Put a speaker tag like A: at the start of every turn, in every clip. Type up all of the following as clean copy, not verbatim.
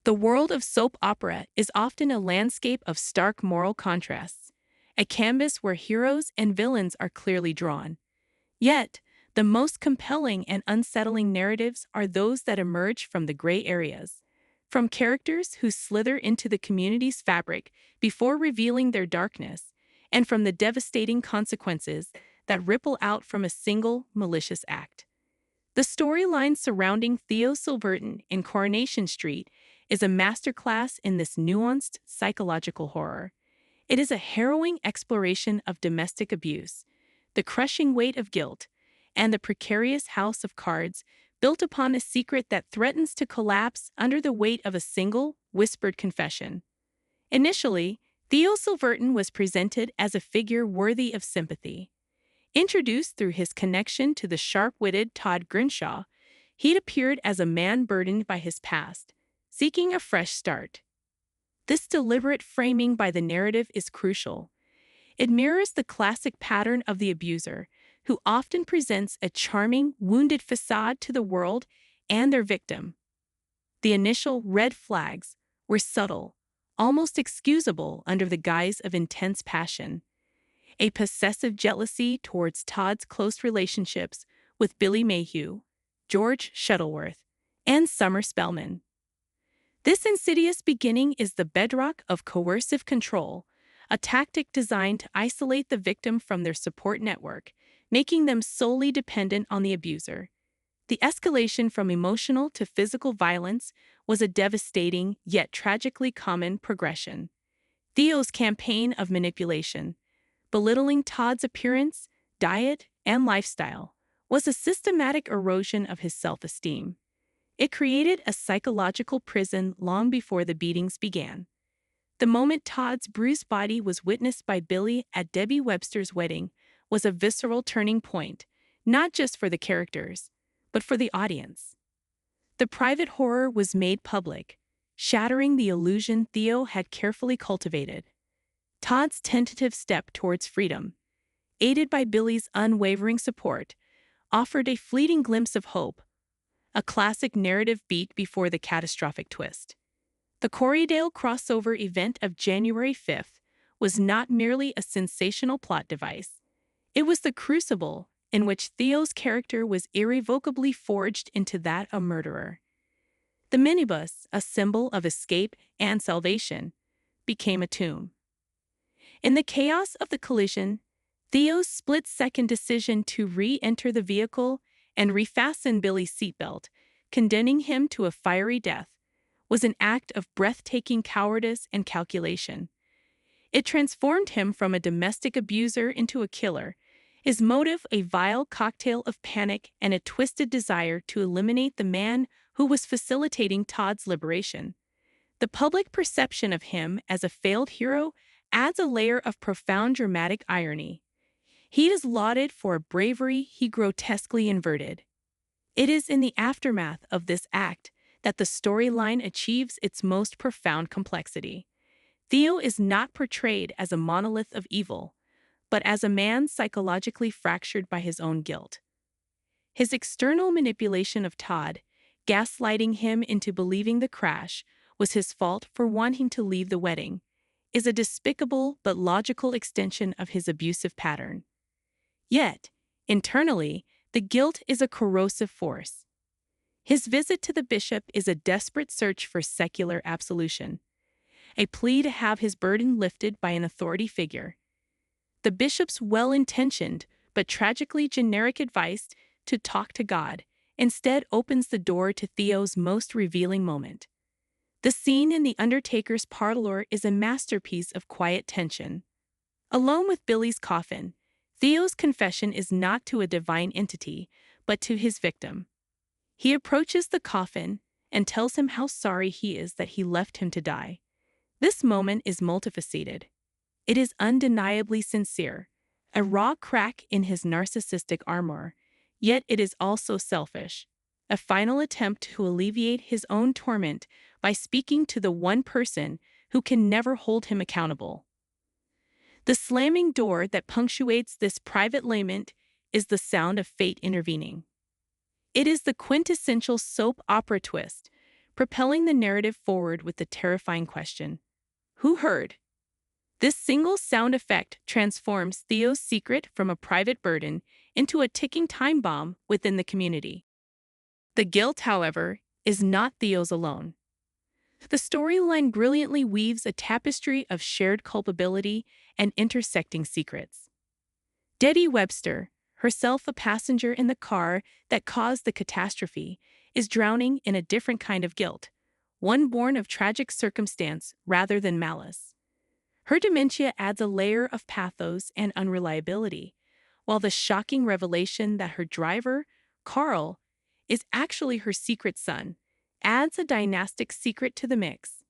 A: The world of soap opera is often a landscape of stark moral contrasts, a canvas where heroes and villains are clearly drawn. Yet, the most compelling and unsettling narratives are those that emerge from the gray areas, from characters who slither into the community's fabric before revealing their darkness, and from the devastating consequences that ripple out from a single malicious act. The storyline surrounding Theo Silverton in Coronation Street is a masterclass in this nuanced psychological horror. It is a harrowing exploration of domestic abuse, the crushing weight of guilt, and the precarious house of cards built upon a secret that threatens to collapse under the weight of a single, whispered confession. Initially, Theo Silverton was presented as a figure worthy of sympathy. Introduced through his connection to the sharp-witted Todd Grinshaw, he'd appeared as a man burdened by his past, seeking a fresh start. This deliberate framing by the narrative is crucial. It mirrors the classic pattern of the abuser, who often presents a charming, wounded facade to the world and their victim. The initial red flags were subtle, almost excusable under the guise of intense passion. A possessive jealousy towards Todd's close relationships with Billy Mayhew, George Shuttleworth, and Summer Spellman. This insidious beginning is the bedrock of coercive control, a tactic designed to isolate the victim from their support network, making them solely dependent on the abuser. The escalation from emotional to physical violence was a devastating yet tragically common progression. Theo's campaign of manipulation, belittling Todd's appearance, diet, and lifestyle, was a systematic erosion of his self-esteem. It created a psychological prison long before the beatings began. The moment Todd's bruised body was witnessed by Billy at Debbie Webster's wedding was a visceral turning point, not just for the characters, but for the audience. The private horror was made public, shattering the illusion Theo had carefully cultivated. Todd's tentative step towards freedom, aided by Billy's unwavering support, offered a fleeting glimpse of hope, a classic narrative beat before the catastrophic twist. The Corriedale crossover event of January 5th was not merely a sensational plot device. It was the crucible in which Theo's character was irrevocably forged into that of a murderer. The minibus, a symbol of escape and salvation, became a tomb. In the chaos of the collision, Theo's split-second decision to re-enter the vehicle and refasten Billy's seatbelt, condemning him to a fiery death, was an act of breathtaking cowardice and calculation. It transformed him from a domestic abuser into a killer, his motive a vile cocktail of panic and a twisted desire to eliminate the man who was facilitating Todd's liberation. The public perception of him as a failed hero adds a layer of profound dramatic irony. He is lauded for a bravery he grotesquely inverted. It is in the aftermath of this act that the storyline achieves its most profound complexity. Theo is not portrayed as a monolith of evil, but as a man psychologically fractured by his own guilt. His external manipulation of Todd, gaslighting him into believing the crash was his fault for wanting to leave the wedding, is a despicable but logical extension of his abusive pattern. Yet, internally, the guilt is a corrosive force. His visit to the bishop is a desperate search for secular absolution, a plea to have his burden lifted by an authority figure. The bishop's well-intentioned but tragically generic advice to talk to God instead opens the door to Theo's most revealing moment. The scene in the Undertaker's parlor is a masterpiece of quiet tension. Alone with Billy's coffin, Theo's confession is not to a divine entity, but to his victim. He approaches the coffin and tells him how sorry he is that he left him to die. This moment is multifaceted. It is undeniably sincere, a raw crack in his narcissistic armor, yet it is also selfish, a final attempt to alleviate his own torment by speaking to the one person who can never hold him accountable. The slamming door that punctuates this private lament is the sound of fate intervening. It is the quintessential soap opera twist, propelling the narrative forward with the terrifying question, who heard? This single sound effect transforms Theo's secret from a private burden into a ticking time bomb within the community. The guilt, however, is not Theo's alone. The storyline brilliantly weaves a tapestry of shared culpability and intersecting secrets. Debbie Webster, herself a passenger in the car that caused the catastrophe, is drowning in a different kind of guilt, one born of tragic circumstance rather than malice. Her dementia adds a layer of pathos and unreliability, while the shocking revelation that her driver, Carl, is actually her secret son, adds a dynastic secret to the mix.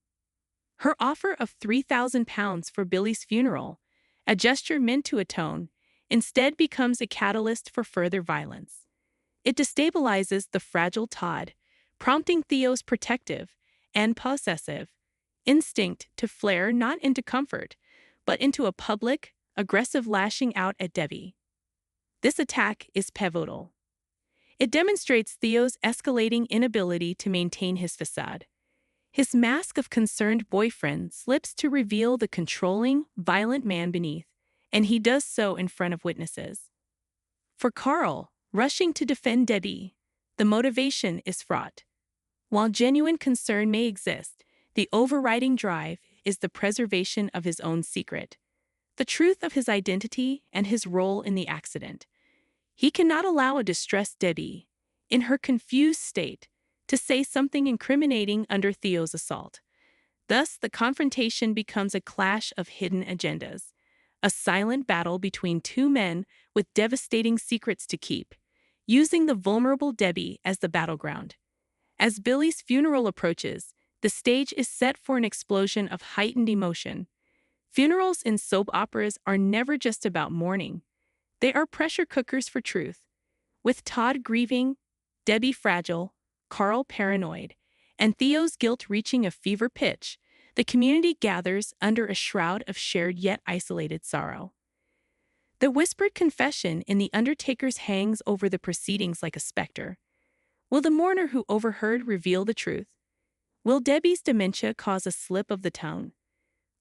A: Her offer of £3,000 for Billy's funeral, a gesture meant to atone, instead becomes a catalyst for further violence. It destabilizes the fragile Todd, prompting Theo's protective and possessive instinct to flare not into comfort, but into a public, aggressive lashing out at Debbie. This attack is pivotal. It demonstrates Theo's escalating inability to maintain his facade. His mask of concerned boyfriend slips to reveal the controlling, violent man beneath, and he does so in front of witnesses. For Carl, rushing to defend Debbie, the motivation is fraught. While genuine concern may exist, the overriding drive is the preservation of his own secret, the truth of his identity and his role in the accident. He cannot allow a distressed Debbie, in her confused state, to say something incriminating under Theo's assault. Thus, the confrontation becomes a clash of hidden agendas, a silent battle between two men with devastating secrets to keep, using the vulnerable Debbie as the battleground. As Billy's funeral approaches, the stage is set for an explosion of heightened emotion. Funerals in soap operas are never just about mourning. They are pressure cookers for truth. With Todd grieving, Debbie fragile, Carl paranoid, and Theo's guilt reaching a fever pitch, the community gathers under a shroud of shared yet isolated sorrow. The whispered confession in the undertaker's hangs over the proceedings like a specter. Will the mourner who overheard reveal the truth? Will Debbie's dementia cause a slip of the tongue?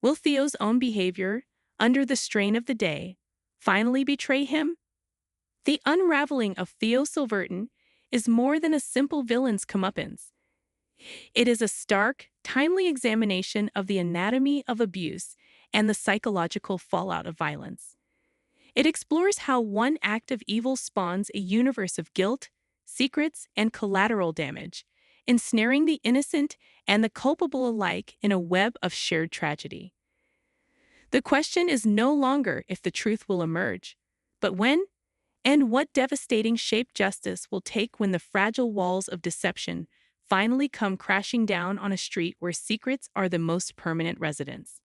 A: Will Theo's own behavior, under the strain of the day, finally betray him? The unraveling of Theo Silverton is more than a simple villain's comeuppance. It is a stark, timely examination of the anatomy of abuse and the psychological fallout of violence. It explores how one act of evil spawns a universe of guilt, secrets, and collateral damage, ensnaring the innocent and the culpable alike in a web of shared tragedy. The question is no longer if the truth will emerge, but when and what devastating shape justice will take when the fragile walls of deception finally come crashing down on a street where secrets are the most permanent residents.